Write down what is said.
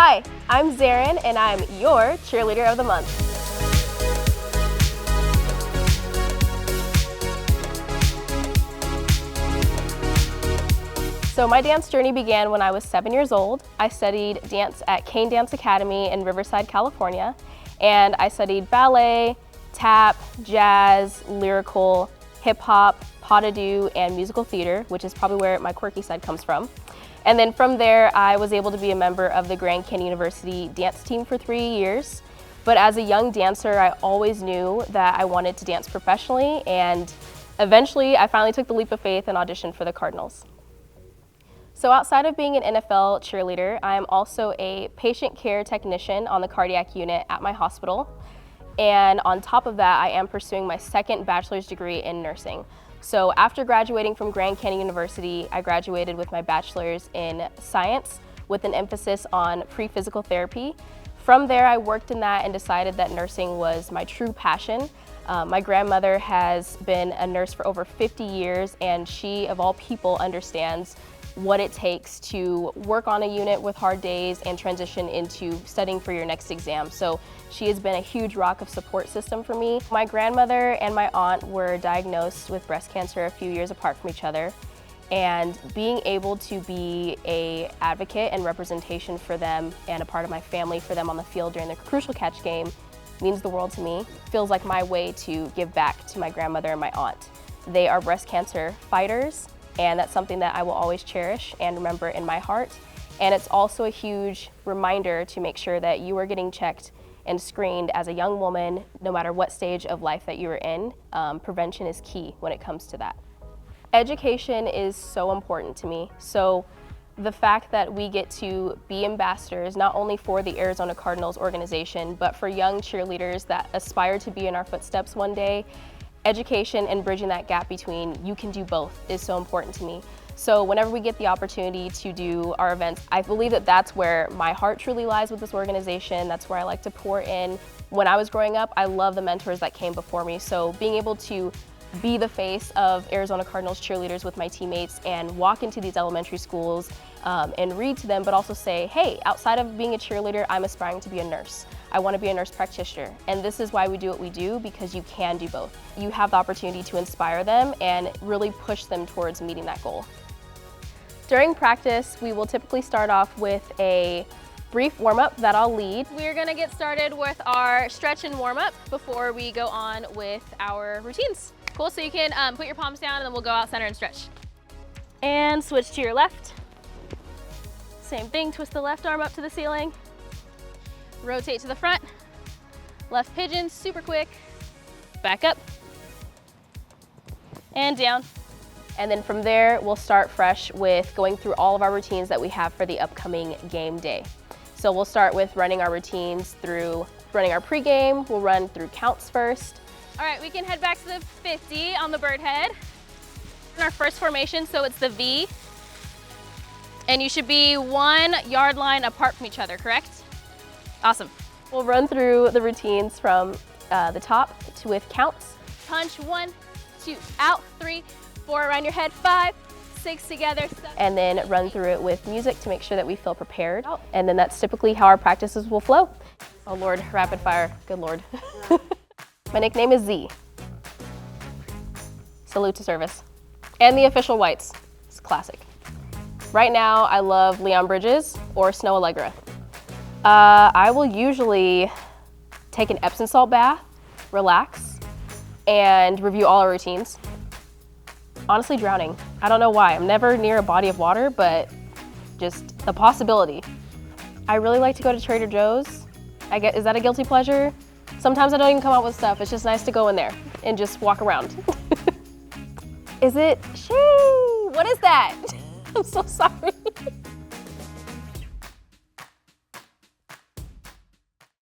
Hi, I'm Zaryn, and I'm your Cheerleader of the Month. So my dance journey began when I was 7 years old. I studied dance at Kane Dance Academy in Riverside, California, and I studied ballet, tap, jazz, lyrical, hip-hop, pas de deux, and musical theater, which is probably where my quirky side comes from. And then from there, I was able to be a member of the Grand Canyon University dance team for 3 years. But as a young dancer, I always knew that I wanted to dance professionally, and eventually I finally took the leap of faith and auditioned for the Cardinals. So outside of being an NFL cheerleader, I am also a patient care technician on the cardiac unit at my hospital. And on top of that, I am pursuing my second bachelor's degree in nursing. So after graduating from Grand Canyon University, I graduated with my bachelor's in science with an emphasis on pre-physical therapy. From there, I worked in that and decided that nursing was my true passion. My grandmother has been a nurse for over 50 years, and she, of all people, understands what it takes to work on a unit with hard days and transition into studying for your next exam. So she has been a huge rock of support system for me. My grandmother and my aunt were diagnosed with breast cancer a few years apart from each other, and being able to be an advocate and representation for them and a part of my family for them on the field during the crucial catch game means the world to me. Feels like my way to give back to my grandmother and my aunt. They are breast cancer fighters, and that's something that I will always cherish and remember in my heart. And it's also a huge reminder to make sure that you are getting checked and screened as a young woman, no matter what stage of life that you are in. Prevention is key when it comes to that. Education is so important to me. So the fact that we get to be ambassadors, not only for the Arizona Cardinals organization, but for young cheerleaders that aspire to be in our footsteps one day, education and bridging that gap between you can do both is so important to me. So whenever we get the opportunity to do our events, I believe that that's where my heart truly lies with this organization. That's where I like to pour in. When I was growing up, I love the mentors that came before me. So being able to be the face of Arizona Cardinals cheerleaders with my teammates and walk into these elementary schools and read to them, but also say, hey, outside of being a cheerleader, I'm aspiring to be a nurse. I want to be a nurse practitioner. And this is why we do what we do, because you can do both. You have the opportunity to inspire them and really push them towards meeting that goal. During practice, we will typically start off with a brief warm-up that I'll lead. We're gonna get started with our stretch and warm-up before we go on with our routines. Cool, so you can put your palms down and then we'll go out center and stretch. And switch to your left. Same thing, twist the left arm up to the ceiling. Rotate to the front. Left pigeon, super quick. Back up. And down. And then from there, we'll start fresh with going through all of our routines that we have for the upcoming game day. So we'll start with running our routines through running our pregame. We'll run through counts first. All right, we can head back to the 50 on the bird head. In our first formation, so it's the V. And you should be 1 yard line apart from each other, correct? Awesome. We'll run through the routines from the top with counts. Punch, 1, 2, out, 3, 4 around your head, 5, 6 together, 7. And then run through it with music to make sure that we feel prepared. And then that's typically how our practices will flow. Oh Lord, rapid fire, good Lord. My nickname is Z. Salute to service. And the official whites, it's classic. Right now, I love Leon Bridges or Snow Allegra. I will usually take an Epsom salt bath, relax, and review all our routines. Honestly, drowning. I don't know why. I'm never near a body of water, but just a possibility. I really like to go to Trader Joe's. Is that a guilty pleasure? Sometimes I don't even come out with stuff. It's just nice to go in there and just walk around. Is it? Shee! What is that? I'm so sorry.